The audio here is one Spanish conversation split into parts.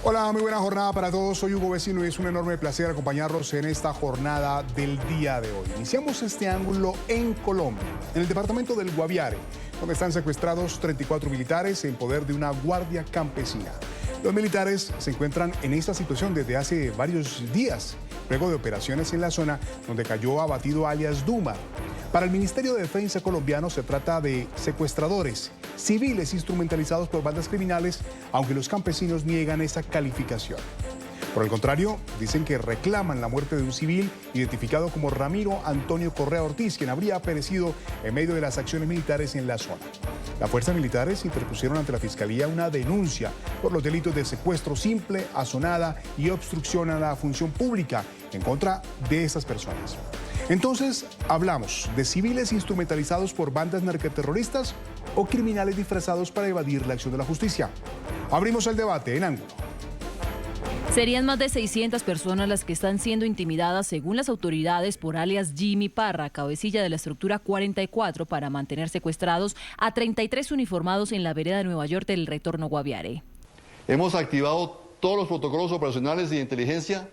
Hola, muy buena jornada para todos. Soy Hugo Vecino y es un enorme placer acompañarlos en esta jornada del día de hoy. Iniciamos este ángulo en Colombia, en el departamento del Guaviare, donde están secuestrados 34 militares en poder de una guardia campesina. Los militares se encuentran en esta situación desde hace varios días, luego de operaciones en la zona donde cayó abatido alias Duma. Para el Ministerio de Defensa colombiano se trata de secuestradores civiles instrumentalizados por bandas criminales, aunque los campesinos niegan esa calificación. Por el contrario, dicen que reclaman la muerte de un civil identificado como Ramiro Antonio Correa Ortiz, quien habría perecido en medio de las acciones militares en la zona. Las fuerzas militares interpusieron ante la Fiscalía una denuncia por los delitos de secuestro simple, asonada y obstrucción a la función pública en contra de estas personas. Entonces, ¿hablamos de civiles instrumentalizados por bandas narcoterroristas o criminales disfrazados para evadir la acción de la justicia? Abrimos el debate en ángulo. Serían más de 600 personas las que están siendo intimidadas, según las autoridades, por alias Jimmy Parra, cabecilla de la estructura 44, para mantener secuestrados a 33 uniformados en la vereda de Nueva York del Retorno Guaviare. Hemos activado todos los protocolos operacionales de inteligencia,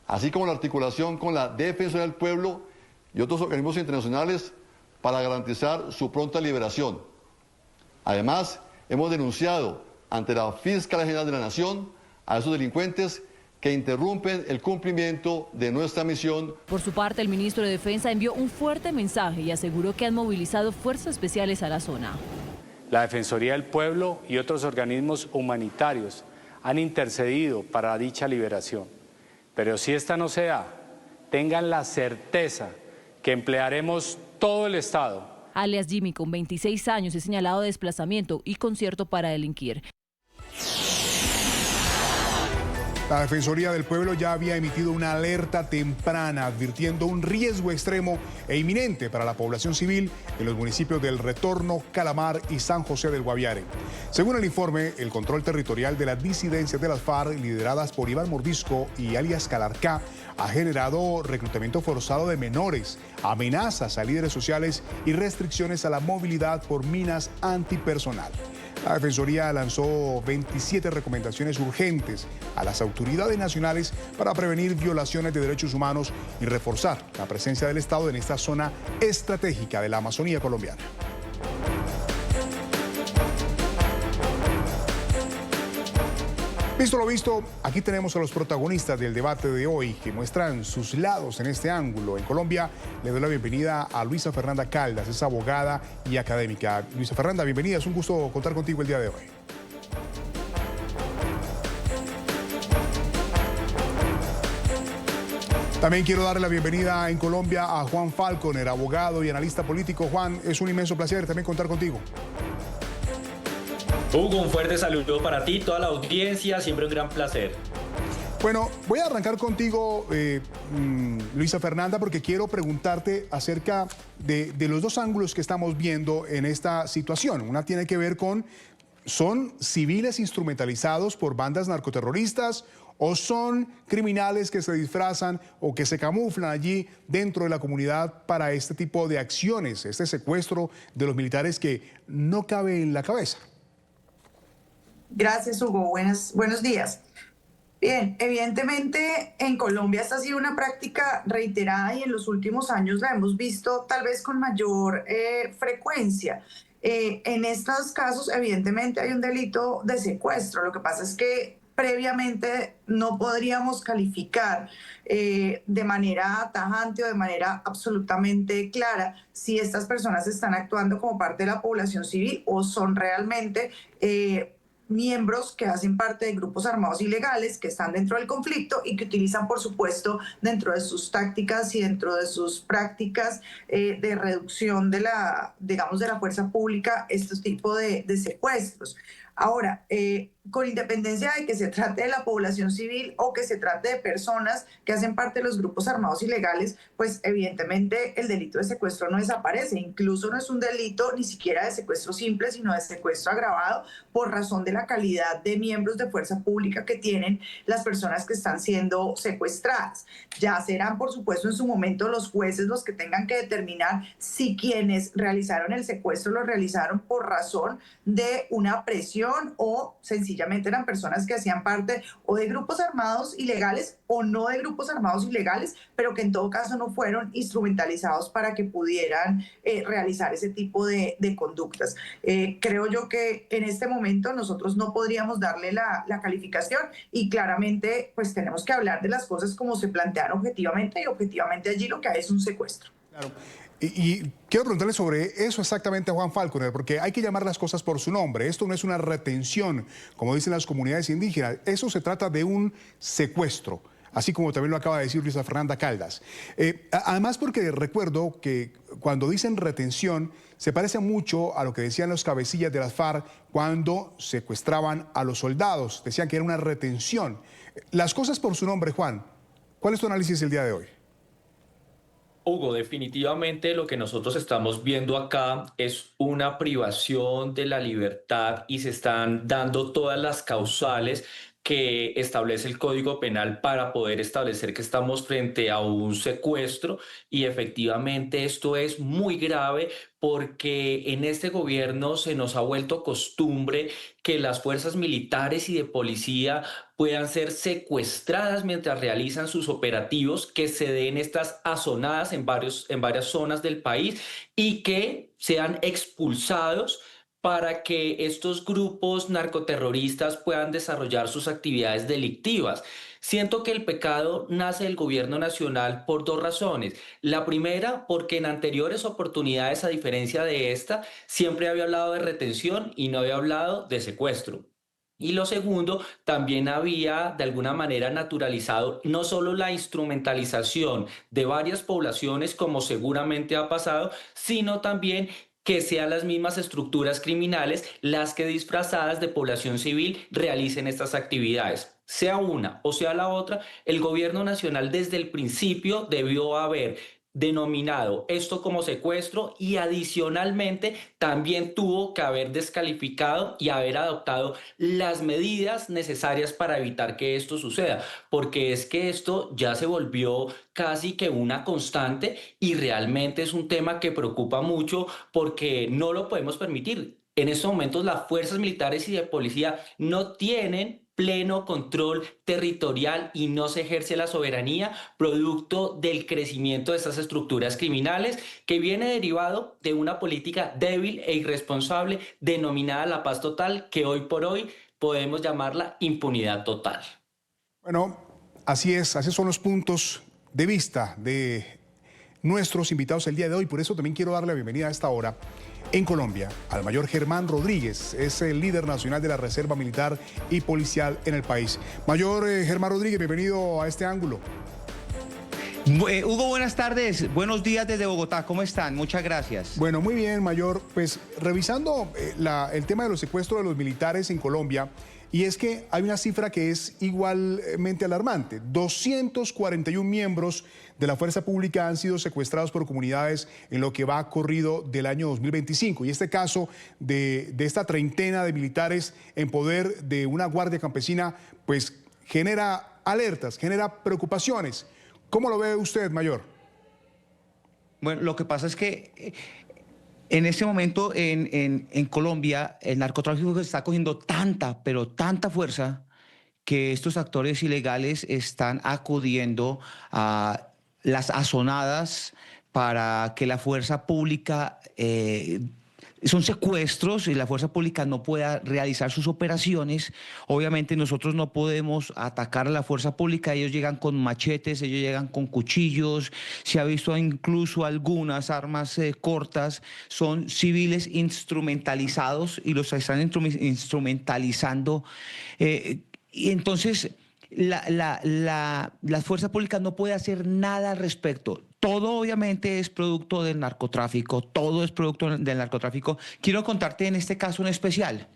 así como la articulación con la Defensoría del Pueblo y otros organismos internacionales para garantizar su pronta liberación. Además, hemos denunciado ante la Fiscalía General de la Nación a esos delincuentes que interrumpen el cumplimiento de nuestra misión. Por su parte, el ministro de Defensa envió un fuerte mensaje y aseguró que han movilizado fuerzas especiales a la zona. La Defensoría del Pueblo y otros organismos humanitarios han intercedido para dicha liberación. Pero si esta no se da, tengan la certeza que emplearemos todo el Estado. Alias Jimmy, con 26 años, es señalado de desplazamiento y concierto para delinquir. La Defensoría del Pueblo ya había emitido una alerta temprana advirtiendo un riesgo extremo e inminente para la población civil en los municipios del Retorno, Calamar y San José del Guaviare. Según el informe, el control territorial de las disidencias de las FARC, lideradas por Iván Mordisco y alias Calarcá, ha generado reclutamiento forzado de menores, amenazas a líderes sociales y restricciones a la movilidad por minas antipersonal. La Defensoría lanzó 27 recomendaciones urgentes a las autoridades nacionales para prevenir violaciones de derechos humanos y reforzar la presencia del Estado en esta zona estratégica de la Amazonía colombiana. Visto lo visto, aquí tenemos a los protagonistas del debate de hoy que muestran sus lados en este ángulo. En Colombia le doy la bienvenida a Luisa Fernanda Caldas, es abogada y académica. Luisa Fernanda, bienvenida, es un gusto contar contigo el día de hoy. También quiero darle la bienvenida en Colombia a Juan Falconer, abogado y analista político. Juan, es un inmenso placer también contar contigo. Hugo, un fuerte saludo para ti, toda la audiencia, siempre un gran placer. Bueno, voy a arrancar contigo, Luisa Fernanda, porque quiero preguntarte acerca de los dos ángulos que estamos viendo en esta situación. Una tiene que ver con, ¿son civiles instrumentalizados por bandas narcoterroristas o son criminales que se disfrazan o que se camuflan allí dentro de la comunidad para este tipo de acciones, este secuestro de los militares que no cabe en la cabeza? Gracias, Hugo. Buenos días. Bien, evidentemente en Colombia esta ha sido una práctica reiterada y en los últimos años la hemos visto tal vez con mayor frecuencia. En estos casos, evidentemente hay un delito de secuestro. Lo que pasa es que previamente no podríamos calificar de manera tajante o de manera absolutamente clara si estas personas están actuando como parte de la población civil o son realmente miembros que hacen parte de grupos armados ilegales que están dentro del conflicto y que utilizan, por supuesto, dentro de sus tácticas y dentro de sus prácticas de reducción de la, digamos, de la fuerza pública, estos tipos de secuestros. Ahora, con independencia de que se trate de la población civil o que se trate de personas que hacen parte de los grupos armados ilegales, pues evidentemente el delito de secuestro no desaparece. Incluso no es un delito ni siquiera de secuestro simple, sino de secuestro agravado por razón de la calidad de miembros de fuerza pública que tienen las personas que están siendo secuestradas. Ya serán, por supuesto, en su momento los jueces los que tengan que determinar si quienes realizaron el secuestro lo realizaron por razón de una presión organización o sencillamente eran personas que hacían parte o de grupos armados ilegales o no de grupos armados ilegales, pero que en todo caso no fueron instrumentalizados para que pudieran realizar ese tipo de conductas. Creo yo que en este momento nosotros no podríamos darle la calificación y claramente pues tenemos que hablar de las cosas como se plantean objetivamente, y objetivamente allí lo que hay es un secuestro. Claro. Y quiero preguntarle sobre eso exactamente a Juan Falconer, porque hay que llamar las cosas por su nombre. Esto no es una retención, como dicen las comunidades indígenas. Eso se trata de un secuestro, así como también lo acaba de decir Luisa Fernanda Caldas. Además, porque recuerdo que cuando dicen retención, se parece mucho a lo que decían los cabecillas de las FARC cuando secuestraban a los soldados. Decían que era una retención. Las cosas por su nombre, Juan. ¿Cuál es tu análisis el día de hoy? Hugo, definitivamente lo que nosotros estamos viendo acá es una privación de la libertad y se están dando todas las causales que establece el Código Penal para poder establecer que estamos frente a un secuestro, y efectivamente esto es muy grave porque en este gobierno se nos ha vuelto costumbre que las fuerzas militares y de policía puedan ser secuestradas mientras realizan sus operativos, que se den estas azonadas en varias zonas del país y que sean expulsados para que estos grupos narcoterroristas puedan desarrollar sus actividades delictivas. Siento que el pecado nace del gobierno nacional por dos razones. La primera, porque en anteriores oportunidades, a diferencia de esta, siempre había hablado de retención y no había hablado de secuestro. Y lo segundo, también había de alguna manera naturalizado no solo la instrumentalización de varias poblaciones, como seguramente ha pasado, sino también que sean las mismas estructuras criminales las que, disfrazadas de población civil, realicen estas actividades. Sea una o sea la otra, el gobierno nacional desde el principio debió haber denominado esto como secuestro, y adicionalmente también tuvo que haber descalificado y haber adoptado las medidas necesarias para evitar que esto suceda, porque es que esto ya se volvió casi que una constante y realmente es un tema que preocupa mucho porque no lo podemos permitir. En estos momentos las fuerzas militares y de policía no tienen pleno control territorial y no se ejerce la soberanía, producto del crecimiento de estas estructuras criminales, que viene derivado de una política débil e irresponsable denominada la paz total, que hoy por hoy podemos llamarla impunidad total. Bueno, así es, así son los puntos de vista de nuestros invitados el día de hoy. Por eso también quiero darle la bienvenida a esta hora en Colombia al mayor Germán Rodríguez. Es el líder nacional de la Reserva Militar y Policial en el país. Mayor Germán Rodríguez, bienvenido a este ángulo. Hugo, buenas tardes. Buenos días desde Bogotá. ¿Cómo están? Muchas gracias. Bueno, muy bien, mayor. Pues revisando el tema de los secuestros de los militares en Colombia, y es que hay una cifra que es igualmente alarmante. 241 miembros de la fuerza pública han sido secuestrados por comunidades en lo que va corrido del año 2025. Y este caso de esta treintena de militares en poder de una guardia campesina, pues genera alertas, genera preocupaciones. ¿Cómo lo ve usted, mayor? Bueno, lo que pasa es que en este momento en Colombia el narcotráfico está cogiendo tanta, pero tanta fuerza, que estos actores ilegales están acudiendo a las azonadas para que la fuerza pública... son secuestros y la fuerza pública no pueda realizar sus operaciones. Obviamente nosotros no podemos atacar a la fuerza pública. Ellos llegan con machetes, ellos llegan con cuchillos. Se ha visto incluso algunas armas cortas. Son civiles instrumentalizados y los están instrumentalizando. Y entonces la fuerza pública no puede hacer nada al respecto. Todo obviamente es producto del narcotráfico, todo es producto del narcotráfico. Quiero contarte en este caso en especial,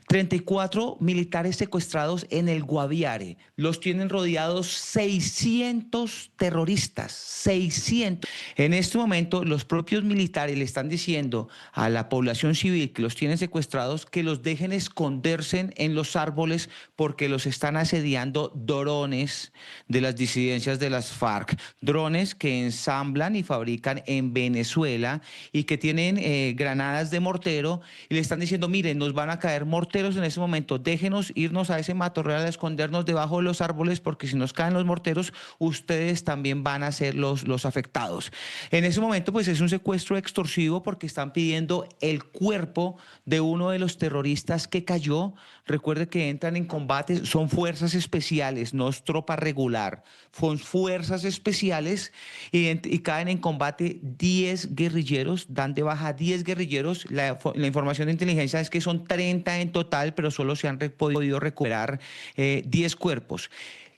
34 militares secuestrados en el Guaviare. Los tienen rodeados 600 terroristas, 600. En este momento los propios militares le están diciendo a la población civil que los tienen secuestrados que los dejen esconderse en los árboles porque los están asediando drones de las disidencias de las FARC. Drones que en ensamblan y fabrican en Venezuela y que tienen granadas de mortero y le están diciendo, miren, nos van a caer morteros en ese momento, déjenos irnos a ese matorral a escondernos debajo de los árboles porque si nos caen los morteros, ustedes también van a ser los afectados. En ese momento, pues es un secuestro extorsivo porque están pidiendo el cuerpo de uno de los terroristas que cayó. Recuerde que entran en combate, son fuerzas especiales, no es tropa regular, son fuerzas especiales y caen en combate 10 guerrilleros, dan de baja 10 guerrilleros. La información de inteligencia es que son 30 en total, pero solo se han podido recuperar 10 cuerpos.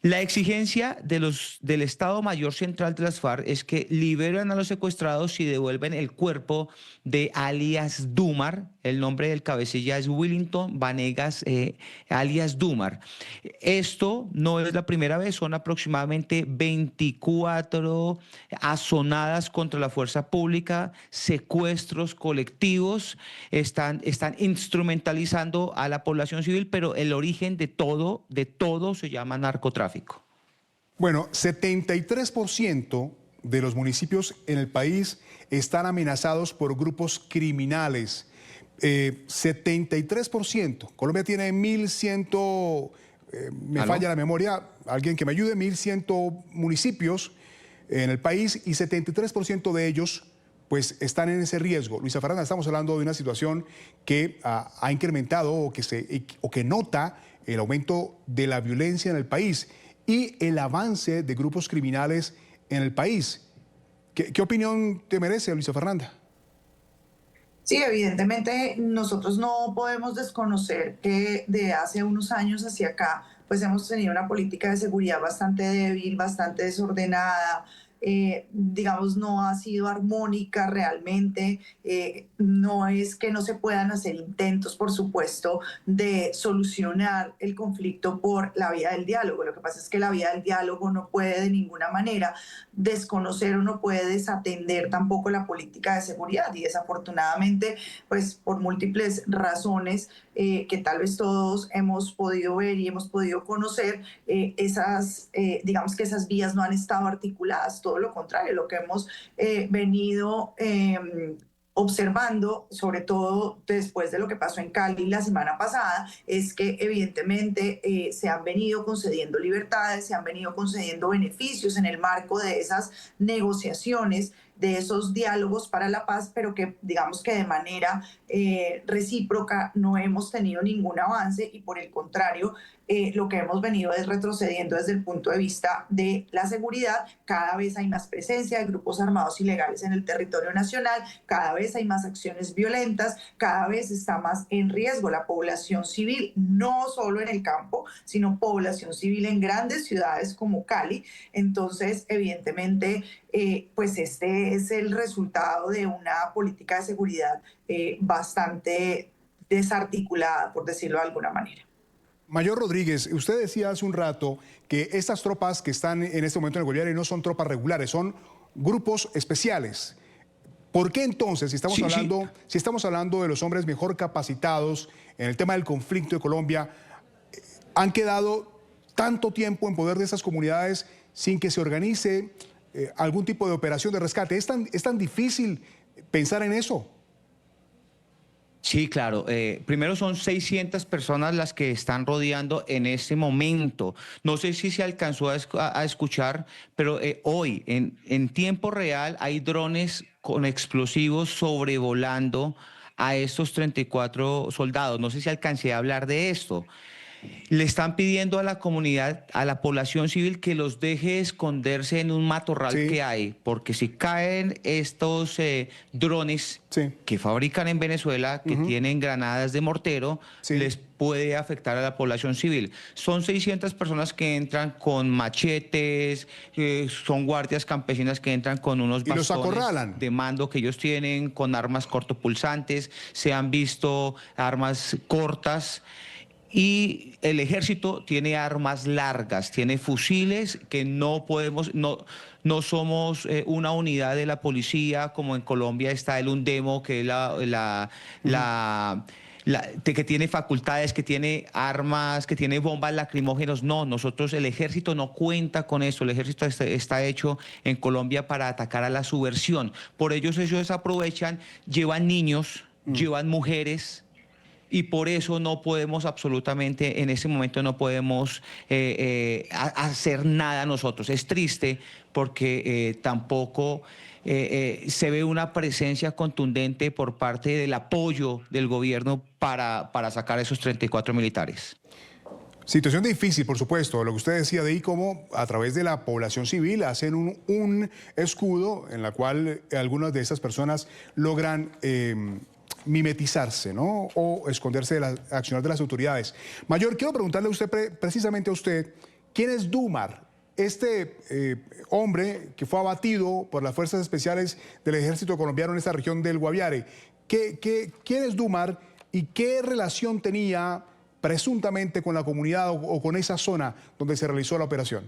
La exigencia del Estado Mayor Central de las FARC es que liberan a los secuestrados y devuelven el cuerpo de alias Dumar. El nombre del cabecilla es Willington Vanegas, alias Dumar. Esto no es la primera vez, son aproximadamente 24 azonadas contra la fuerza pública, secuestros colectivos, están instrumentalizando a la población civil, pero el origen de todo se llama narcotráfico. Bueno, 73% de los municipios en el país están amenazados por grupos criminales. 73%. Colombia tiene 1.100, me falla la memoria, alguien que me ayude, 1.100 municipios en el país y 73% de ellos pues están en ese riesgo. Luisa Fernanda, estamos hablando de una situación que ha incrementado o que nota el aumento de la violencia en el país y el avance de grupos criminales en el país. ¿Qué opinión te merece, Luisa Fernanda? Sí, evidentemente nosotros no podemos desconocer que de hace unos años hacia acá pues hemos tenido una política de seguridad bastante débil, bastante desordenada, digamos, no ha sido armónica realmente. No es que no se puedan hacer intentos, por supuesto, de solucionar el conflicto por la vía del diálogo. Lo que pasa es que la vía del diálogo no puede de ninguna manera desconocer o no puede desatender tampoco la política de seguridad y desafortunadamente, pues por múltiples razones que tal vez todos hemos podido ver y hemos podido conocer, digamos que esas vías no han estado articuladas. Todo lo contrario, lo que hemos venido observando, sobre todo después de lo que pasó en Cali la semana pasada, es que evidentemente se han venido concediendo libertades, se han venido concediendo beneficios en el marco de esas negociaciones, de esos diálogos para la paz, pero que digamos que de manera recíproca no hemos tenido ningún avance y por el contrario, lo que hemos venido es retrocediendo desde el punto de vista de la seguridad. Cada vez hay más presencia de grupos armados ilegales en el territorio nacional, cada vez hay más acciones violentas, cada vez está más en riesgo la población civil, no solo en el campo, sino población civil en grandes ciudades como Cali. Entonces, evidentemente, pues este es el resultado de una política de seguridad bastante desarticulada, por decirlo de alguna manera. Mayor Rodríguez, usted decía hace un rato que estas tropas que están en este momento en el Guaviare no son tropas regulares, son grupos especiales. ¿Por qué entonces, si estamos hablando de los hombres mejor capacitados en el tema del conflicto de Colombia, han quedado tanto tiempo en poder de esas comunidades sin que se organice algún tipo de operación de rescate? ¿Es tan difícil pensar en eso? Sí, claro. Primero son 600 personas las que están rodeando en este momento. No sé si se alcanzó a escuchar, pero hoy en tiempo real hay drones con explosivos sobrevolando a estos 34 soldados. No sé si alcancé a hablar de esto. Le están pidiendo a la comunidad, a la población civil, que los deje esconderse en un matorral que hay, porque si caen estos drones que fabrican en Venezuela, que tienen granadas de mortero, les puede afectar a la población civil. Son 600 personas que entran con machetes, son guardias campesinas que entran con unos bastones de mando que ellos tienen, con armas cortopulsantes, se han visto armas cortas. Y el ejército tiene armas largas, tiene fusiles que no somos una unidad de la policía como en Colombia está el UNDEMO, que es la que tiene facultades, que tiene armas, que tiene bombas lacrimógenas. No, nosotros, el ejército no cuenta con eso. El ejército está hecho en Colombia para atacar a la subversión. Por ellos aprovechan, llevan niños, llevan mujeres. Y por eso no podemos absolutamente, en ese momento no podemos hacer nada nosotros. Es triste porque tampoco se ve una presencia contundente por parte del apoyo del gobierno para sacar a esos 34 militares. Situación difícil, por supuesto. Lo que usted decía de ahí, cómo a través de la población civil hacen un escudo en la cual algunas de estas personas logran mimetizarse, ¿no? O esconderse de la accionar de las autoridades. Mayor, quiero preguntarle a usted, precisamente a usted, ¿quién es Dumar? Este hombre que fue abatido por las fuerzas especiales del ejército colombiano en esta región del Guaviare. ¿Quién es Dumar y qué relación tenía presuntamente con la comunidad o con esa zona donde se realizó la operación?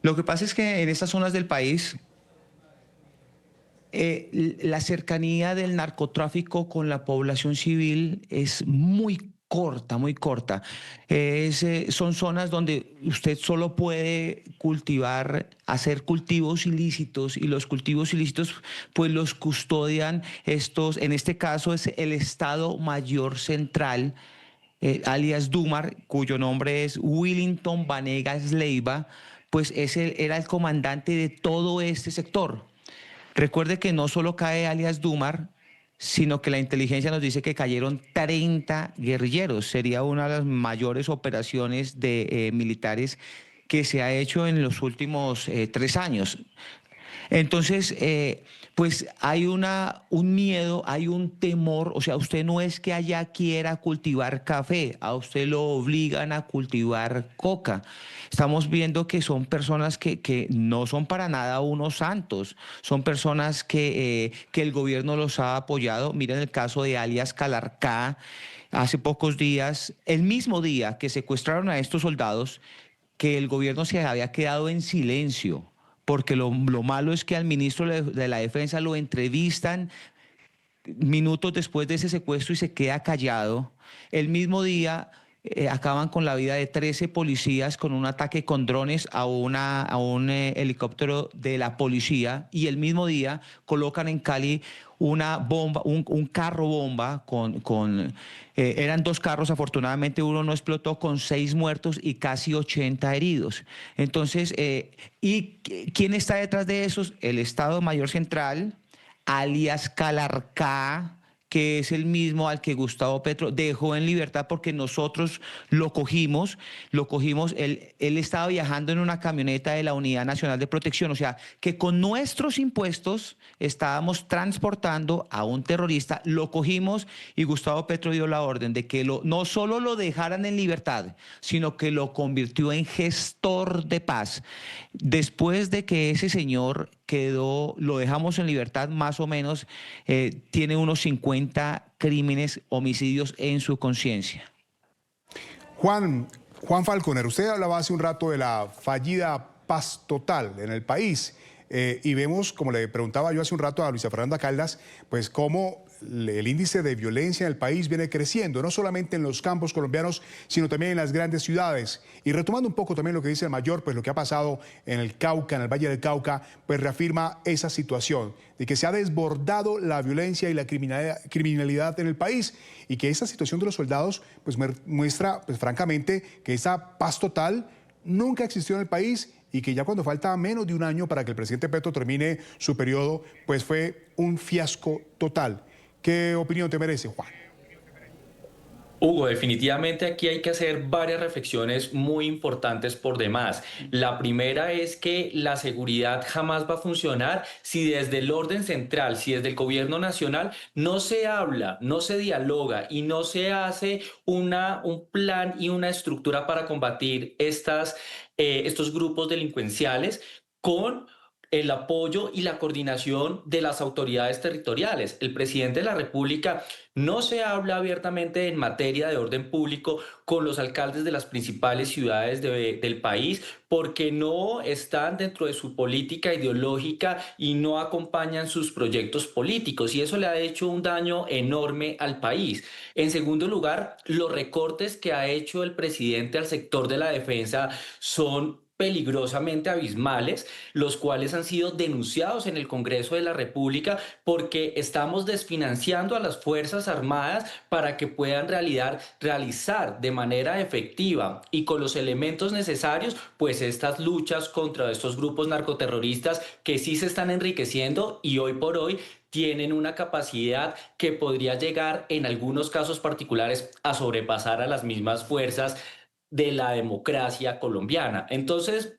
Lo que pasa es que en estas zonas del país la cercanía del narcotráfico con la población civil es muy corta, muy corta. Son zonas donde usted solo puede cultivar, hacer cultivos ilícitos, y los cultivos ilícitos pues los custodian en este caso es el Estado Mayor Central, alias Dumar, cuyo nombre es Willington Vanegas Leiva, pues era el comandante de todo este sector. Recuerde que no solo cae alias Dumar, sino que la inteligencia nos dice que cayeron 30 guerrilleros. Sería una de las mayores operaciones militares que se ha hecho en los últimos 3 años. Entonces, pues hay un miedo, hay un temor. O sea, usted no es que allá quiera cultivar café, a usted lo obligan a cultivar coca. Estamos viendo que son personas que no son para nada unos santos, son personas que el gobierno los ha apoyado. Miren el caso de alias Calarcá. Hace pocos días, el mismo día que secuestraron a estos soldados, que el gobierno se había quedado en silencio, porque lo malo es que al ministro de la Defensa lo entrevistan minutos después de ese secuestro y se queda callado. El mismo día acaban con la vida de 13 policías con un ataque con drones a un helicóptero de la policía, y el mismo día colocan en Cali una bomba, un carro bomba eran 2 carros, afortunadamente uno no explotó, con 6 muertos y casi 80 heridos. Entonces, ¿y quién está detrás de esos? El Estado Mayor Central, alias Calarcá, que es el mismo al que Gustavo Petro dejó en libertad porque nosotros lo cogimos, él estaba viajando en una camioneta de la Unidad Nacional de Protección, o sea, que con nuestros impuestos estábamos transportando a un terrorista, lo cogimos y Gustavo Petro dio la orden de que no solo lo dejaran en libertad, sino que lo convirtió en gestor de paz. Después de que ese señor lo dejamos en libertad, más o menos, tiene unos 50 crímenes, homicidios en su conciencia. Juan Falconer, usted hablaba hace un rato de la fallida paz total en el país, y vemos, como le preguntaba yo hace un rato a Luisa Fernanda Caldas, pues cómo el índice de violencia en el país viene creciendo, no solamente en los campos colombianos, sino también en las grandes ciudades. Y retomando un poco también lo que dice el Mayor, pues lo que ha pasado en el Cauca, en el Valle del Cauca, pues reafirma esa situación de que se ha desbordado la violencia y la criminalidad en el país, y que esa situación de los soldados pues muestra, pues francamente, que esa paz total nunca existió en el país, y que ya cuando falta menos de un año para que el presidente Petro termine su periodo, pues fue un fiasco total. ¿Qué opinión te merece, Juan? Hugo, definitivamente aquí hay que hacer varias reflexiones muy importantes por demás. La primera es que la seguridad jamás va a funcionar si desde el orden central, si desde el gobierno nacional no se habla, no se dialoga y no se hace un plan y una estructura para combatir estos grupos delincuenciales con el apoyo y la coordinación de las autoridades territoriales. El presidente de la República no se habla abiertamente en materia de orden público con los alcaldes de las principales ciudades del país porque no están dentro de su política ideológica y no acompañan sus proyectos políticos, y eso le ha hecho un daño enorme al país. En segundo lugar, los recortes que ha hecho el presidente al sector de la defensa son peligrosamente abismales, los cuales han sido denunciados en el Congreso de la República porque estamos desfinanciando a las Fuerzas Armadas para que puedan realizar de manera efectiva y con los elementos necesarios, pues estas luchas contra estos grupos narcoterroristas que sí se están enriqueciendo y hoy por hoy tienen una capacidad que podría llegar en algunos casos particulares a sobrepasar a las mismas fuerzas de la democracia colombiana. Entonces,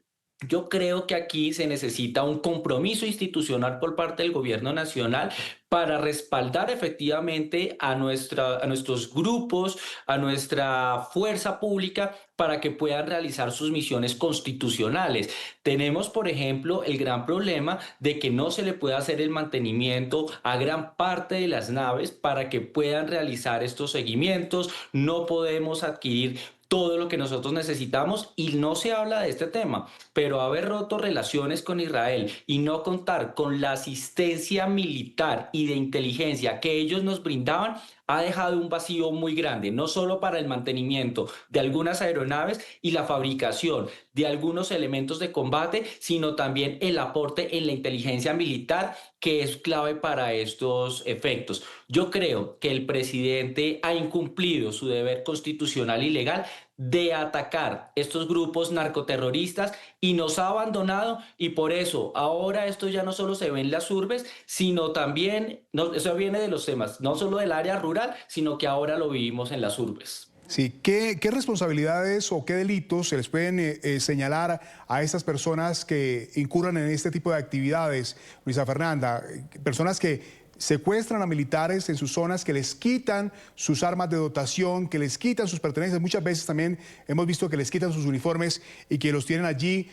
yo creo que aquí se necesita un compromiso institucional por parte del gobierno nacional para respaldar efectivamente a nuestros grupos, a nuestra fuerza pública, para que puedan realizar sus misiones constitucionales. Tenemos, por ejemplo, el gran problema de que no se le puede hacer el mantenimiento a gran parte de las naves para que puedan realizar estos seguimientos. No podemos adquirir todo lo que nosotros necesitamos y no se habla de este tema, pero haber roto relaciones con Israel y no contar con la asistencia militar y de inteligencia que ellos nos brindaban ha dejado un vacío muy grande, no solo para el mantenimiento de algunas aeronaves y la fabricación de algunos elementos de combate, sino también el aporte en la inteligencia militar, que es clave para estos efectos. Yo creo que el presidente ha incumplido su deber constitucional y legal de atacar estos grupos narcoterroristas y nos ha abandonado, y por eso ahora esto ya no solo se ve en las urbes, sino también, eso viene de los temas, no solo del área rural, sino que ahora lo vivimos en las urbes. Sí, ¿qué responsabilidades o qué delitos se les pueden señalar a estas personas que incurran en este tipo de actividades, Luisa Fernanda? Personas que secuestran a militares en sus zonas, que les quitan sus armas de dotación, que les quitan sus pertenencias. Muchas veces también hemos visto que les quitan sus uniformes y que los tienen allí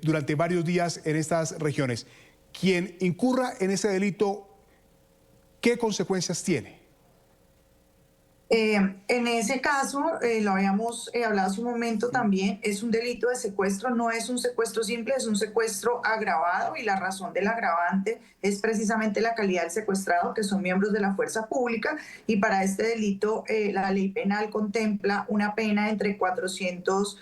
durante varios días en estas regiones. Quien incurra en ese delito, ¿qué consecuencias tiene? En ese caso, lo habíamos hablado hace un momento también, es un delito de secuestro, no es un secuestro simple, es un secuestro agravado, y la razón del agravante es precisamente la calidad del secuestrado, que son miembros de la fuerza pública, y para este delito la ley penal contempla una pena entre 400...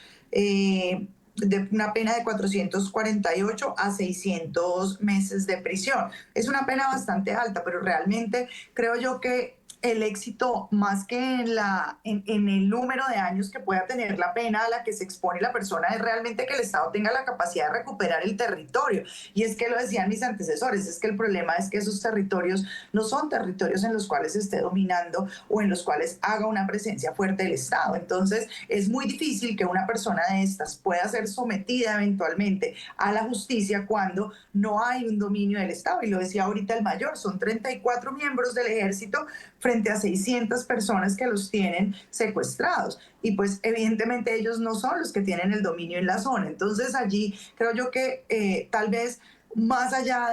una pena de 448 a 600 meses de prisión. Es una pena bastante alta, pero realmente creo yo que el éxito, más que en el número de años que pueda tener la pena a la que se expone la persona, es realmente que el Estado tenga la capacidad de recuperar el territorio. Y es que lo decían mis antecesores, es que el problema es que esos territorios no son territorios en los cuales se esté dominando o en los cuales haga una presencia fuerte el Estado. Entonces es muy difícil que una persona de estas pueda ser sometida eventualmente a la justicia cuando no hay un dominio del Estado. Y lo decía ahorita el mayor, son 34 miembros del ejército frente a 600 personas que los tienen secuestrados. Y pues evidentemente ellos no son los que tienen el dominio en la zona. Entonces allí creo yo que tal vez más allá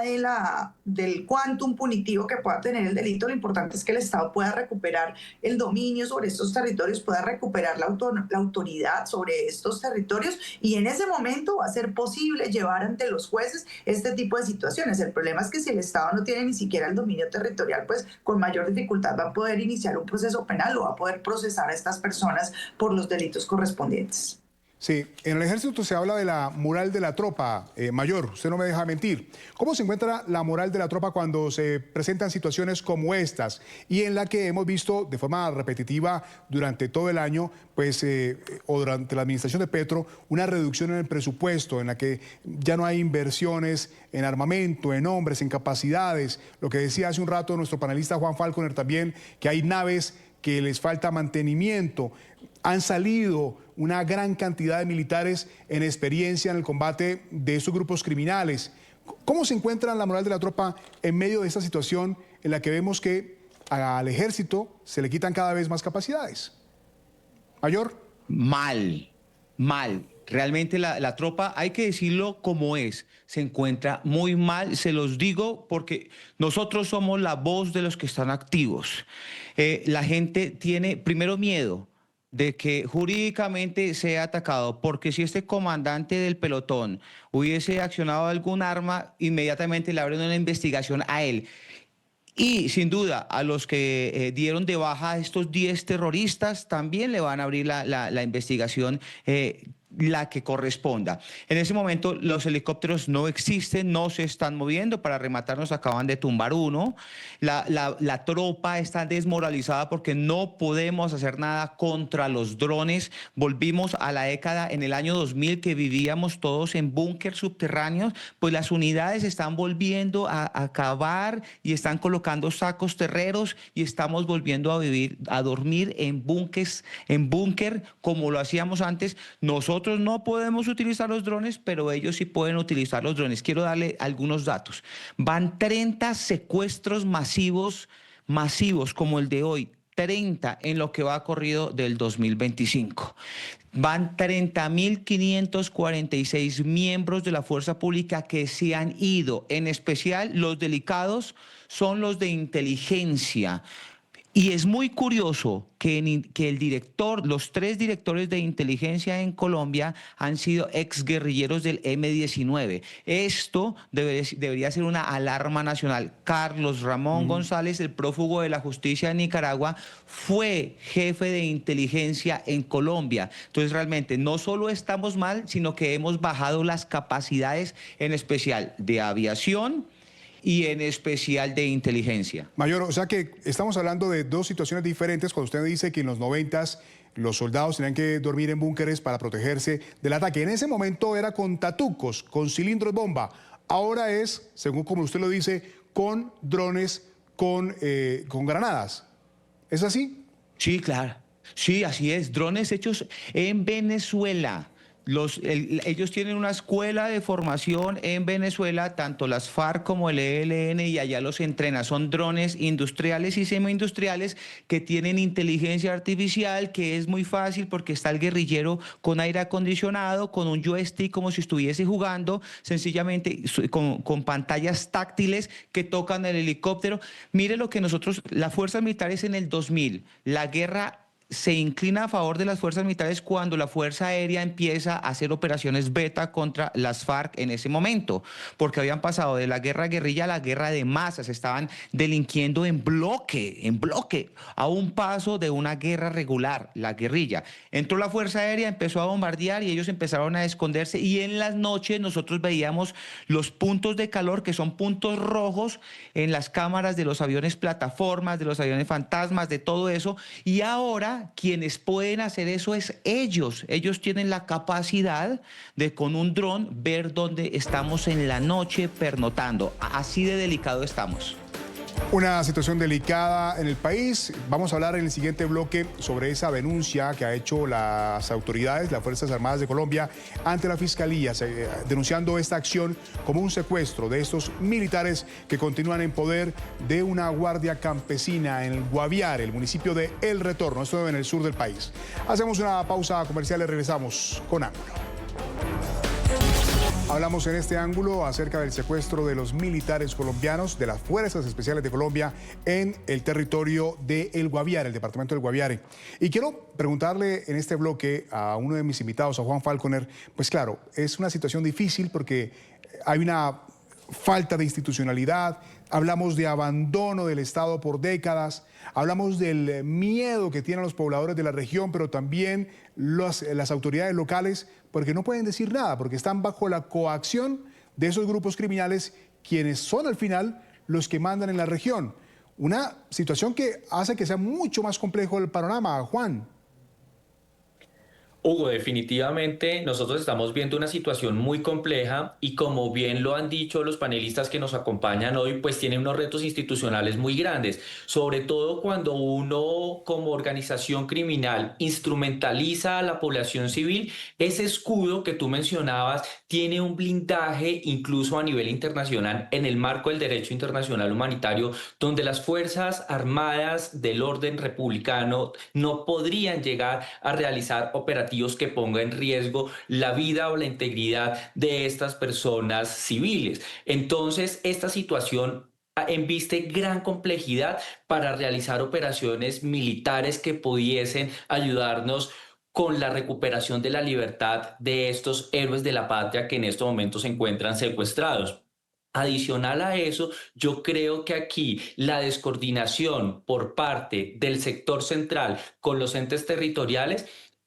del quantum punitivo que pueda tener el delito, lo importante es que el Estado pueda recuperar el dominio sobre estos territorios, pueda recuperar la autoridad sobre estos territorios, y en ese momento va a ser posible llevar ante los jueces este tipo de situaciones. El problema es que si el Estado no tiene ni siquiera el dominio territorial, pues con mayor dificultad va a poder iniciar un proceso penal o va a poder procesar a estas personas por los delitos correspondientes. Sí, en el ejército se habla de la moral de la tropa, mayor, usted no me deja mentir. ¿Cómo se encuentra la moral de la tropa cuando se presentan situaciones como estas y en la que hemos visto de forma repetitiva durante todo el año, pues, o durante la administración de Petro, una reducción en el presupuesto, en la que ya no hay inversiones en armamento, en hombres, en capacidades? Lo que decía hace un rato nuestro panelista Juan Falconer también, que hay naves que les falta mantenimiento. Han salido una gran cantidad de militares en experiencia en el combate de estos grupos criminales. ¿Cómo se encuentra la moral de la tropa en medio de esta situación en la que vemos que al ejército se le quitan cada vez más capacidades? Mayor. Mal, mal. Realmente la tropa, hay que decirlo como es, se encuentra muy mal, se los digo porque nosotros somos la voz de los que están activos. La gente tiene primero miedo de que jurídicamente sea atacado, porque si este comandante del pelotón hubiese accionado algún arma, inmediatamente le abren una investigación a él. Y sin duda, a los que dieron de baja a estos 10 terroristas, también le van a abrir la investigación la que corresponda. En ese momento los helicópteros no existen, no se están moviendo. Para rematar, nos acaban de tumbar uno. La tropa está desmoralizada porque no podemos hacer nada contra los drones. Volvimos a la década en el año 2000 que vivíamos todos en búnkers subterráneos, pues las unidades están volviendo a acabar y están colocando sacos terreros y estamos volviendo a vivir, a dormir en búnker como lo hacíamos antes. Nosotros no podemos utilizar los drones, pero ellos sí pueden utilizar los drones. Quiero darle algunos datos. Van 30 secuestros masivos como el de hoy. 30 en lo que va corrido del 2025. Van 30.546 miembros de la fuerza pública que se han ido. En especial, los delicados son los de inteligencia. Y es muy curioso que el director, los 3 directores de inteligencia en Colombia han sido exguerrilleros del M-19. Esto debería ser una alarma nacional. Carlos Ramón González, el prófugo de la justicia de Nicaragua, fue jefe de inteligencia en Colombia. Entonces realmente no solo estamos mal, sino que hemos bajado las capacidades, en especial de aviación y en especial de inteligencia. Mayor, o sea que estamos hablando de 2 situaciones diferentes cuando usted dice que en los 90s los soldados tenían que dormir en búnkeres para protegerse del ataque. En ese momento era con tatucos, con cilindros bomba. Ahora es, según como usted lo dice, con drones, con granadas. ¿Es así? Sí, claro. Sí, así es. Drones hechos en Venezuela. Ellos tienen una escuela de formación en Venezuela, tanto las FARC como el ELN, y allá los entrenan. Son drones industriales y semi-industriales que tienen inteligencia artificial, que es muy fácil porque está el guerrillero con aire acondicionado, con un joystick como si estuviese jugando, sencillamente con pantallas táctiles que tocan el helicóptero. Mire lo que nosotros, las fuerzas militares en el 2000, la guerra se inclina a favor de las fuerzas militares cuando la Fuerza Aérea empieza a hacer operaciones beta contra las FARC en ese momento, porque habían pasado de la guerra guerrilla a la guerra de masas, estaban delinquiendo en bloque, a un paso de una guerra regular, la guerrilla. Entró la Fuerza Aérea, empezó a bombardear y ellos empezaron a esconderse, y en las noches nosotros veíamos los puntos de calor, que son puntos rojos en las cámaras de los aviones plataformas, de los aviones fantasmas, de todo eso, y ahora quienes pueden hacer eso es ellos. Ellos tienen la capacidad de con un dron ver dónde estamos en la noche pernotando. Así de delicado estamos. Una situación delicada en el país. Vamos a hablar en el siguiente bloque sobre esa denuncia que ha hecho las autoridades, las Fuerzas Armadas de Colombia, ante la Fiscalía, denunciando esta acción como un secuestro de estos militares que continúan en poder de una guardia campesina en el Guaviare, el municipio de El Retorno, esto en el sur del país. Hacemos una pausa comercial y regresamos con Ángulo. Hablamos en este ángulo acerca del secuestro de los militares colombianos de las Fuerzas Especiales de Colombia en el territorio de El Guaviare, el departamento del Guaviare. Y quiero preguntarle en este bloque a uno de mis invitados, a Juan Falconer, pues claro, es una situación difícil porque hay una falta de institucionalidad, hablamos de abandono del Estado por décadas, hablamos del miedo que tienen los pobladores de la región, pero también las autoridades locales, porque no pueden decir nada, porque están bajo la coacción de esos grupos criminales, quienes son al final los que mandan en la región. Una situación que hace que sea mucho más complejo el panorama, Juan. Hugo, definitivamente nosotros estamos viendo una situación muy compleja y como bien lo han dicho los panelistas que nos acompañan hoy, pues tiene unos retos institucionales muy grandes, sobre todo cuando uno como organización criminal instrumentaliza a la población civil. Ese escudo que tú mencionabas tiene un blindaje incluso a nivel internacional en el marco del derecho internacional humanitario, donde las Fuerzas Armadas del orden republicano no podrían llegar a realizar operativos operativos que ponga en riesgo la vida o la integridad de estas personas civiles. Entonces, esta situación embiste gran complejidad para realizar operaciones militares que pudiesen ayudarnos con la recuperación de la libertad de estos héroes de la patria que en estos momentos se encuentran secuestrados. Adicional a eso, yo creo que aquí la descoordinación por parte del sector central con los entes territoriales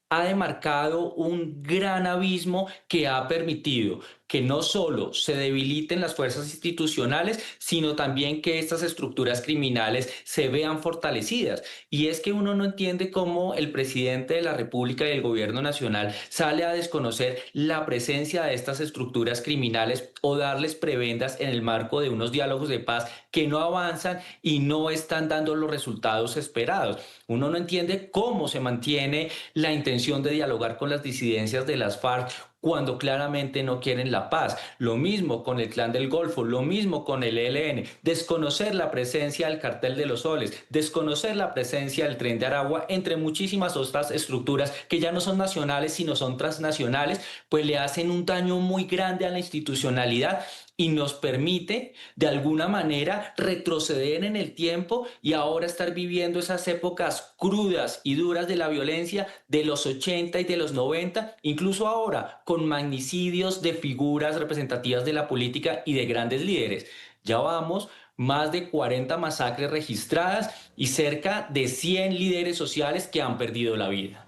ha demarcado un gran abismo que ha permitido que no solo se debiliten las fuerzas institucionales, sino también que estas estructuras criminales se vean fortalecidas. Y es que uno no entiende cómo el presidente de la República y el gobierno nacional sale a desconocer la presencia de estas estructuras criminales o darles prebendas en el marco de unos diálogos de paz que no avanzan y no están dando los resultados esperados. Uno no entiende cómo se mantiene la intención de dialogar con las disidencias de las FARC cuando claramente no quieren la paz. Lo mismo con el Clan del Golfo, lo mismo con el ELN. Desconocer la presencia del Cartel de los Soles, desconocer la presencia del Tren de Aragua, entre muchísimas otras estructuras que ya no son nacionales, sino son transnacionales, pues le hacen un daño muy grande a la institucionalidad y nos permite de alguna manera retroceder en el tiempo y ahora estar viviendo esas épocas crudas y duras de la violencia de los 80 y de los 90, incluso ahora con magnicidios de figuras representativas de la política y de grandes líderes. Ya vamos más de 40 masacres registradas y cerca de 100 líderes sociales que han perdido la vida.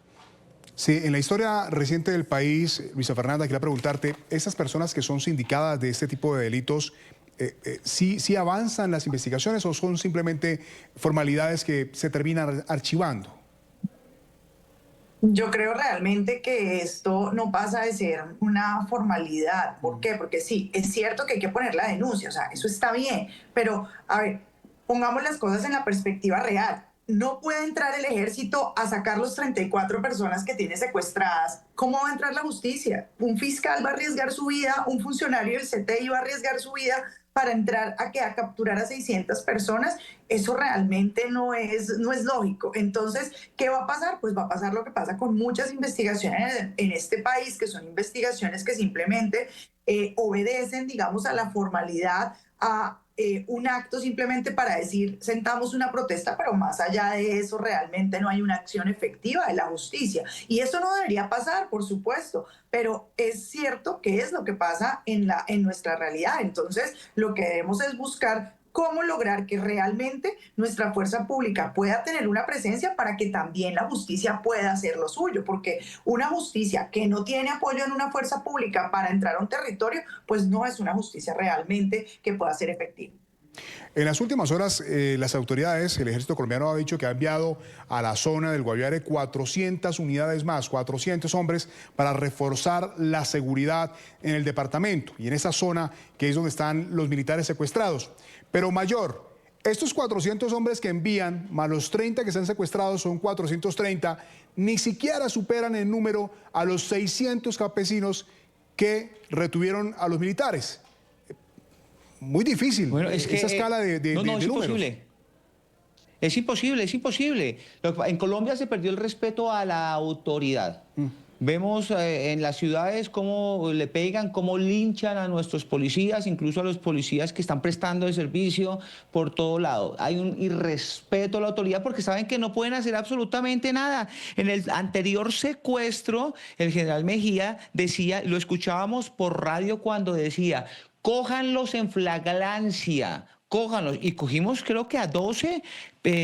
Sí, en la historia reciente del país, Luisa Fernanda, quería preguntarte, ¿esas personas que son sindicadas de este tipo de delitos, sí avanzan las investigaciones o son simplemente formalidades que se terminan archivando? Yo creo realmente que esto no pasa de ser una formalidad. ¿Por qué? Porque sí, es cierto que hay que poner la denuncia, o sea, eso está bien, pero a ver, pongamos las cosas en la perspectiva real. No puede entrar el ejército a sacar los 34 personas que tiene secuestradas. ¿Cómo va a entrar la justicia? Un fiscal va a arriesgar su vida, un funcionario del CTI va a arriesgar su vida para entrar a capturar a 600 personas. Eso realmente no es lógico. Entonces, ¿qué va a pasar? Pues va a pasar lo que pasa con muchas investigaciones en este país, que son investigaciones que simplemente obedecen, digamos, a la formalidad, a un acto simplemente para decir sentamos una protesta, pero más allá de eso realmente no hay una acción efectiva de la justicia. Y eso no debería pasar, por supuesto, pero es cierto que es lo que pasa en nuestra realidad. Entonces, lo que debemos es buscar cómo lograr que realmente nuestra fuerza pública pueda tener una presencia para que también la justicia pueda hacer lo suyo, porque una justicia que no tiene apoyo en una fuerza pública para entrar a un territorio, pues no es una justicia realmente que pueda ser efectiva. En las últimas horas, las autoridades, el ejército colombiano ha dicho que ha enviado a la zona del Guaviare 400 unidades más, 400 hombres para reforzar la seguridad en el departamento y en esa zona que es donde están los militares secuestrados. Pero mayor, estos 400 hombres que envían, más los 30 que se han secuestrado, son 430, ni siquiera superan en número a los 600 campesinos que retuvieron a los militares. Muy difícil, bueno, es que, esa escala de números. Imposible. Es imposible, es imposible. En Colombia se perdió el respeto a la autoridad. Vemos en las ciudades cómo le pegan, cómo linchan a nuestros policías, incluso a los policías que están prestando el servicio por todo lado. Hay un irrespeto a la autoridad porque saben que no pueden hacer absolutamente nada. En el anterior secuestro, el general Mejía decía, lo escuchábamos por radio cuando decía: cójanlos en flagrancia, cójanlos. Y cogimos creo que a 12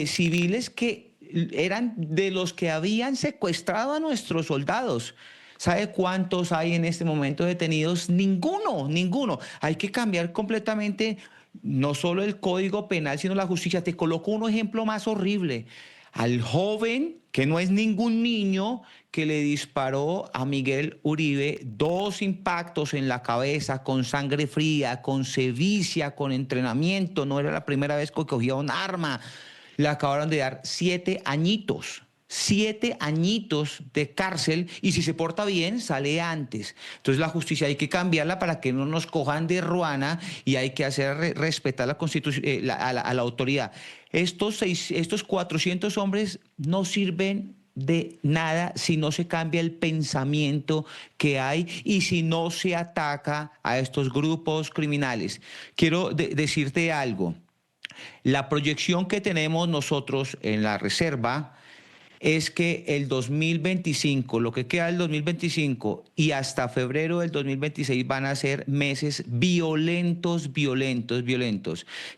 civiles que eran de los que habían secuestrado a nuestros soldados. ¿Sabe cuántos hay en este momento detenidos? Ninguno, ninguno. Hay que cambiar completamente no solo el Código Penal, sino la justicia. Te coloco un ejemplo más horrible. Al joven, que no es ningún niño, que le disparó a Miguel Uribe 2 impactos en la cabeza con sangre fría, con sevicia, con entrenamiento. No era la primera vez que cogía un arma. Le acabaron de dar 7 añitos. 7 añitos de cárcel y si se porta bien sale antes. Entonces la justicia hay que cambiarla para que no nos cojan de ruana y hay que hacer respetar la Constitución, a la autoridad. Estos 400 hombres no sirven de nada si no se cambia el pensamiento que hay y si no se ataca a estos grupos criminales. Quiero decirte algo. La proyección que tenemos nosotros en la reserva es que el 2025, lo que queda del 2025 y hasta febrero del 2026 van a ser meses violentos,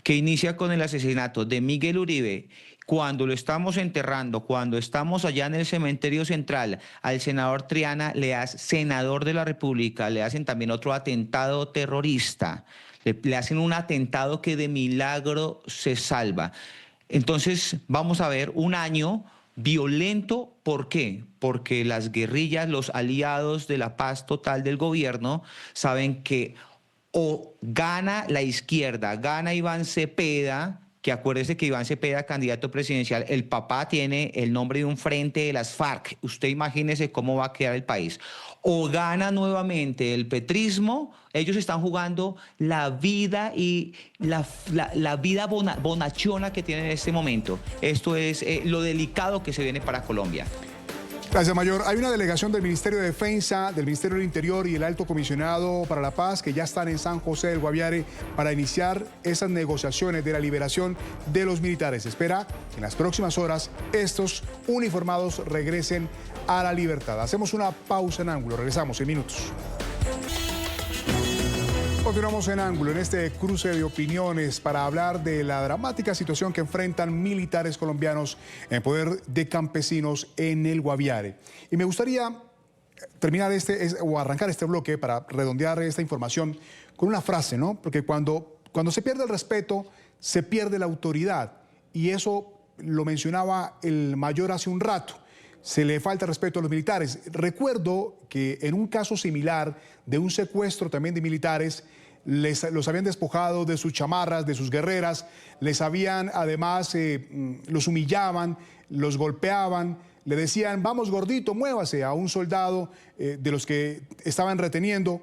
que inicia con el asesinato de Miguel Uribe. Cuando lo estamos enterrando, cuando estamos allá en el cementerio central, al senador Triana le hacen senador de la República, le hacen también otro atentado terrorista, le hacen un atentado que de milagro se salva. Entonces vamos a ver un año violento. ¿Por qué? Porque las guerrillas, los aliados de la paz total del gobierno, saben que o gana la izquierda, gana Iván Cepeda, que acuérdese que Iván Cepeda, candidato presidencial, el papá tiene el nombre de un frente de las FARC. Usted imagínese cómo va a quedar el país. O gana nuevamente el petrismo. Ellos están jugando la vida y la vida bonachona que tienen en este momento. Esto es lo delicado que se viene para Colombia. Gracias, Mayor. Hay una delegación del Ministerio de Defensa, del Ministerio del Interior y el Alto Comisionado para la Paz que ya están en San José del Guaviare para iniciar esas negociaciones de la liberación de los militares. Se espera que en las próximas horas estos uniformados regresen a la libertad. Hacemos una pausa en Ángulo. Regresamos en minutos. Continuamos en Ángulo, en este cruce de opiniones para hablar de la dramática situación que enfrentan militares colombianos en poder de campesinos en el Guaviare. Y me gustaría terminar o arrancar este bloque para redondear esta información con una frase, ¿no? Porque cuando se pierde el respeto, se pierde la autoridad. Y eso lo mencionaba el mayor hace un rato. Se le falta respeto a los militares. Recuerdo que en un caso similar de un secuestro también de militares, los habían despojado de sus chamarras, de sus guerreras, les habían además, los humillaban, los golpeaban, le decían, vamos gordito, muévase a un soldado de los que estaban reteniendo.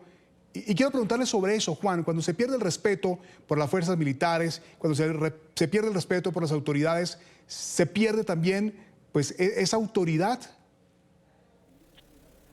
Y quiero preguntarle sobre eso, Juan, cuando se pierde el respeto por las fuerzas militares, cuando se pierde el respeto por las autoridades, se pierde también pues esa autoridad.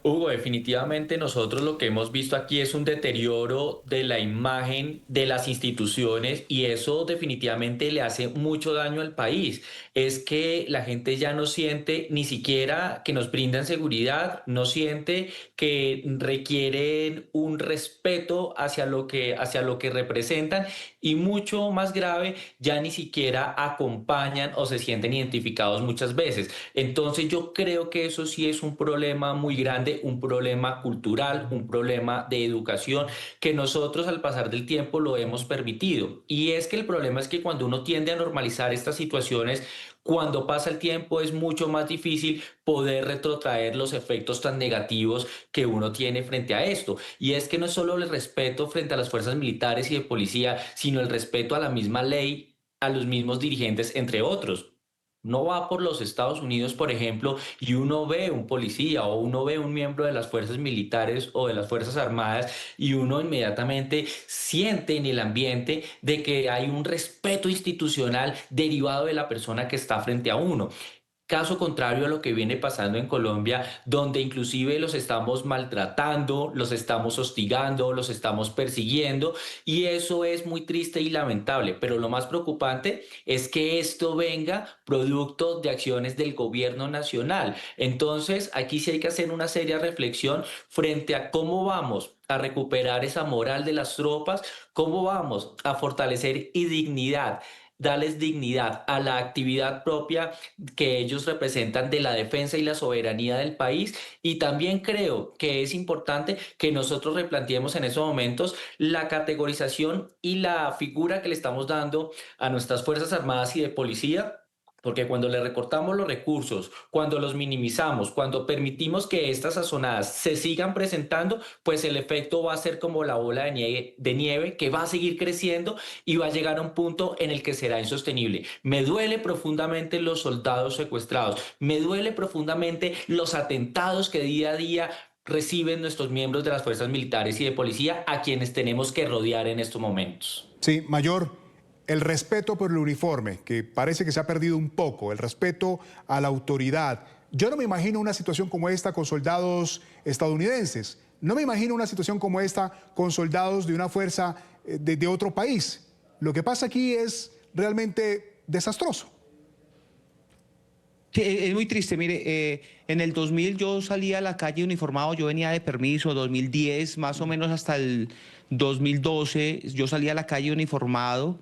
Hugo, definitivamente nosotros lo que hemos visto aquí es un deterioro de la imagen de las instituciones y eso definitivamente le hace mucho daño al país. Es que la gente ya no siente ni siquiera que nos brindan seguridad, no siente que requieren un respeto hacia lo que representan y mucho más grave, ya ni siquiera acompañan o se sienten identificados muchas veces. Entonces yo creo que eso sí es un problema muy grande, un problema cultural, un problema de educación que nosotros al pasar del tiempo lo hemos permitido. Y es que el problema es que cuando uno tiende a normalizar estas situaciones, cuando pasa el tiempo es mucho más difícil poder retrotraer los efectos tan negativos que uno tiene frente a esto. Y es que no es solo el respeto frente a las fuerzas militares y de policía, sino el respeto a la misma ley, a los mismos dirigentes, entre otros. No va por los Estados Unidos, por ejemplo, y uno ve un policía o uno ve un miembro de las fuerzas militares o de las Fuerzas Armadas y uno inmediatamente siente en el ambiente de que hay un respeto institucional derivado de la persona que está frente a uno. Caso contrario a lo que viene pasando en Colombia, donde inclusive los estamos maltratando, los estamos hostigando, los estamos persiguiendo, y eso es muy triste y lamentable. Pero lo más preocupante es que esto venga producto de acciones del gobierno nacional. Entonces, aquí sí hay que hacer una seria reflexión frente a cómo vamos a recuperar esa moral de las tropas, cómo vamos a fortalecer darles dignidad a la actividad propia que ellos representan de la defensa y la soberanía del país. Y también creo que es importante que nosotros replanteemos en esos momentos la categorización y la figura que le estamos dando a nuestras Fuerzas Armadas y de policía. Porque cuando le recortamos los recursos, cuando los minimizamos, cuando permitimos que estas sazonadas se sigan presentando, pues el efecto va a ser como la bola de nieve que va a seguir creciendo y va a llegar a un punto en el que será insostenible. Me duele profundamente los soldados secuestrados, me duele profundamente los atentados que día a día reciben nuestros miembros de las fuerzas militares y de policía, a quienes tenemos que rodear en estos momentos. Sí, Mayor. El respeto por el uniforme, que parece que se ha perdido un poco, el respeto a la autoridad. yo no me imagino una situación como esta con soldados estadounidenses. No me imagino una situación como esta con soldados de una fuerza de otro país. Lo que pasa aquí es realmente desastroso. Sí, es muy triste. Mire, en el 2000 yo salía a la calle uniformado, yo venía de permiso, 2010 más o menos hasta el 2012, yo salía a la calle uniformado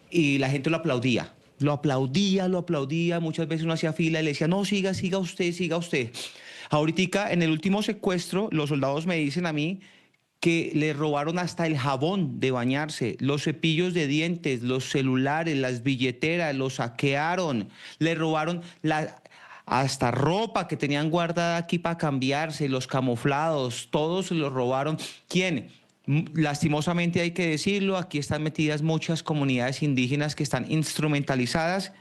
y la gente lo aplaudía. Lo aplaudía, muchas veces uno hacía fila y le decía, no, siga usted. Ahorita, en el último secuestro, los soldados me dicen a mí que le robaron hasta el jabón de bañarse, los cepillos de dientes, los celulares, las billeteras, los saquearon, le robaron hasta ropa que tenían guardada aquí para cambiarse, los camuflados, todos se los robaron. ¿Quién? Lastimosamente hay que decirlo, aquí están metidas muchas comunidades indígenas que están instrumentalizadas.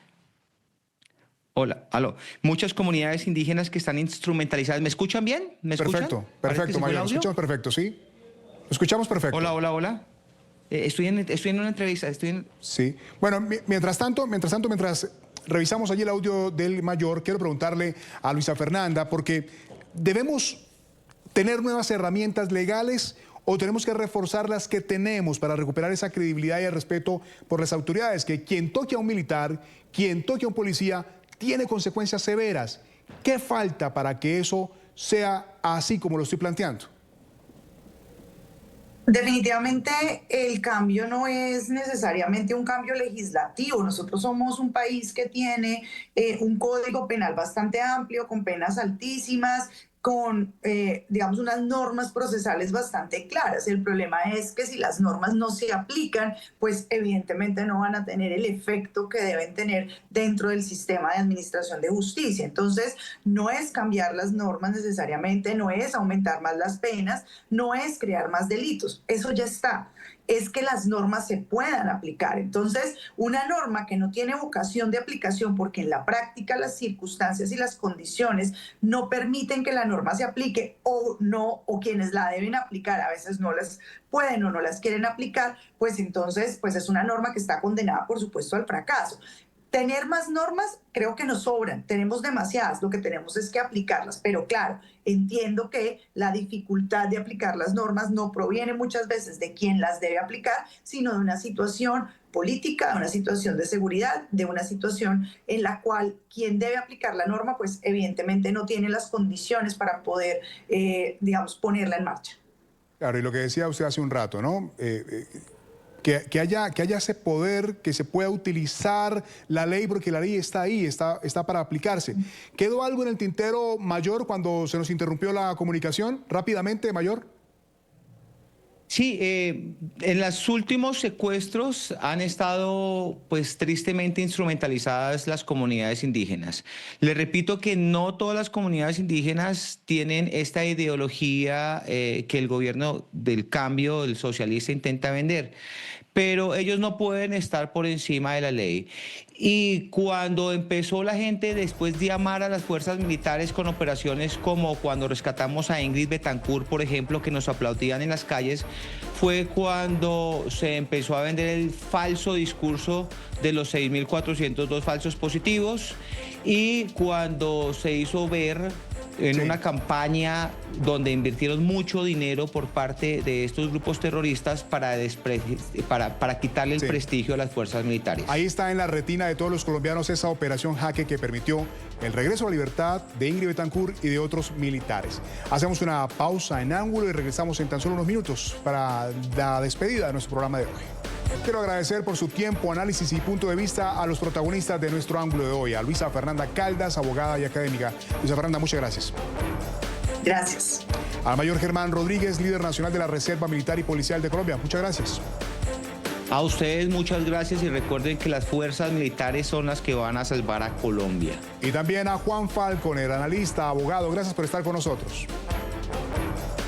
Hola, aló. Muchas comunidades indígenas que están instrumentalizadas. ¿Me escuchan bien? ¿Me escuchan? Perfecto, Mayor. Escuchamos perfecto, ¿sí? Escuchamos perfecto. Hola. Estoy en una entrevista. Sí. Bueno, mientras revisamos allí el audio del Mayor, quiero preguntarle a Luisa Fernanda, porque debemos tener nuevas herramientas legales o tenemos que reforzar las que tenemos para recuperar esa credibilidad y el respeto por las autoridades, que quien toque a un militar, quien toque a un policía, tiene consecuencias severas. ¿Qué falta para que eso sea así como lo estoy planteando? Definitivamente el cambio no es necesariamente un cambio legislativo. Nosotros somos un país que tiene un código penal bastante amplio, con penas altísimas, con, digamos, unas normas procesales bastante claras. El problema es que si las normas no se aplican, pues evidentemente no van a tener el efecto que deben tener dentro del sistema de administración de justicia. Entonces, no es cambiar las normas necesariamente, no es aumentar más las penas, no es crear más delitos. Eso ya está. Es que las normas se puedan aplicar. Entonces, una norma que no tiene vocación de aplicación porque en la práctica las circunstancias y las condiciones no permiten que la norma se aplique o quienes la deben aplicar a veces no las pueden o no las quieren aplicar, pues entonces pues es una norma que está condenada, por supuesto, al fracaso. Tener más normas creo que nos sobran, tenemos demasiadas, lo que tenemos es que aplicarlas, pero claro, entiendo que la dificultad de aplicar las normas no proviene muchas veces de quien las debe aplicar, sino de una situación política, de una situación de seguridad, de una situación en la cual quien debe aplicar la norma, pues evidentemente no tiene las condiciones para poder, digamos, ponerla en marcha. Claro, y lo que decía usted hace un rato, ¿no? Que haya ese poder, que se pueda utilizar la ley, porque la ley está ahí, está para aplicarse. ¿Quedó algo en el tintero, Mayor, cuando se nos interrumpió la comunicación? Rápidamente, Mayor. Sí, en los últimos secuestros han estado, pues, tristemente instrumentalizadas las comunidades indígenas. Le repito que no todas las comunidades indígenas tienen esta ideología que el gobierno del cambio, el socialista, intenta vender, pero ellos no pueden estar por encima de la ley. Y cuando empezó la gente, después de amar a las fuerzas militares con operaciones como cuando rescatamos a Ingrid Betancourt, por ejemplo, que nos aplaudían en las calles, fue cuando se empezó a vender el falso discurso de los 6.402 falsos positivos y cuando se hizo ver en una campaña donde invirtieron mucho dinero por parte de estos grupos terroristas para quitarle el prestigio a las fuerzas militares. Ahí está en la retina de todos los colombianos esa operación Jaque que permitió el regreso a la libertad de Ingrid Betancourt y de otros militares. Hacemos una pausa en Ángulo y regresamos en tan solo unos minutos para la despedida de nuestro programa de hoy. Quiero agradecer por su tiempo, análisis y punto de vista a los protagonistas de nuestro ángulo de hoy, a Luisa Fernanda Caldas, abogada y académica. Luisa Fernanda, muchas gracias. Gracias. Al Mayor Germán Rodríguez, líder nacional de la Reserva Militar y Policial de Colombia. Muchas gracias. A ustedes muchas gracias y recuerden que las fuerzas militares son las que van a salvar a Colombia. Y también a Juan Falconer, analista, abogado. Gracias por estar con nosotros.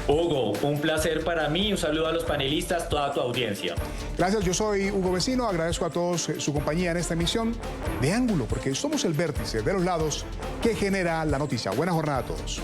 Hugo, un placer para mí, un saludo a los panelistas, toda tu audiencia. Gracias, yo soy Hugo Vecino, agradezco a todos su compañía en esta emisión de Ángulo, porque somos el vértice de los lados que genera la noticia. Buena jornada a todos.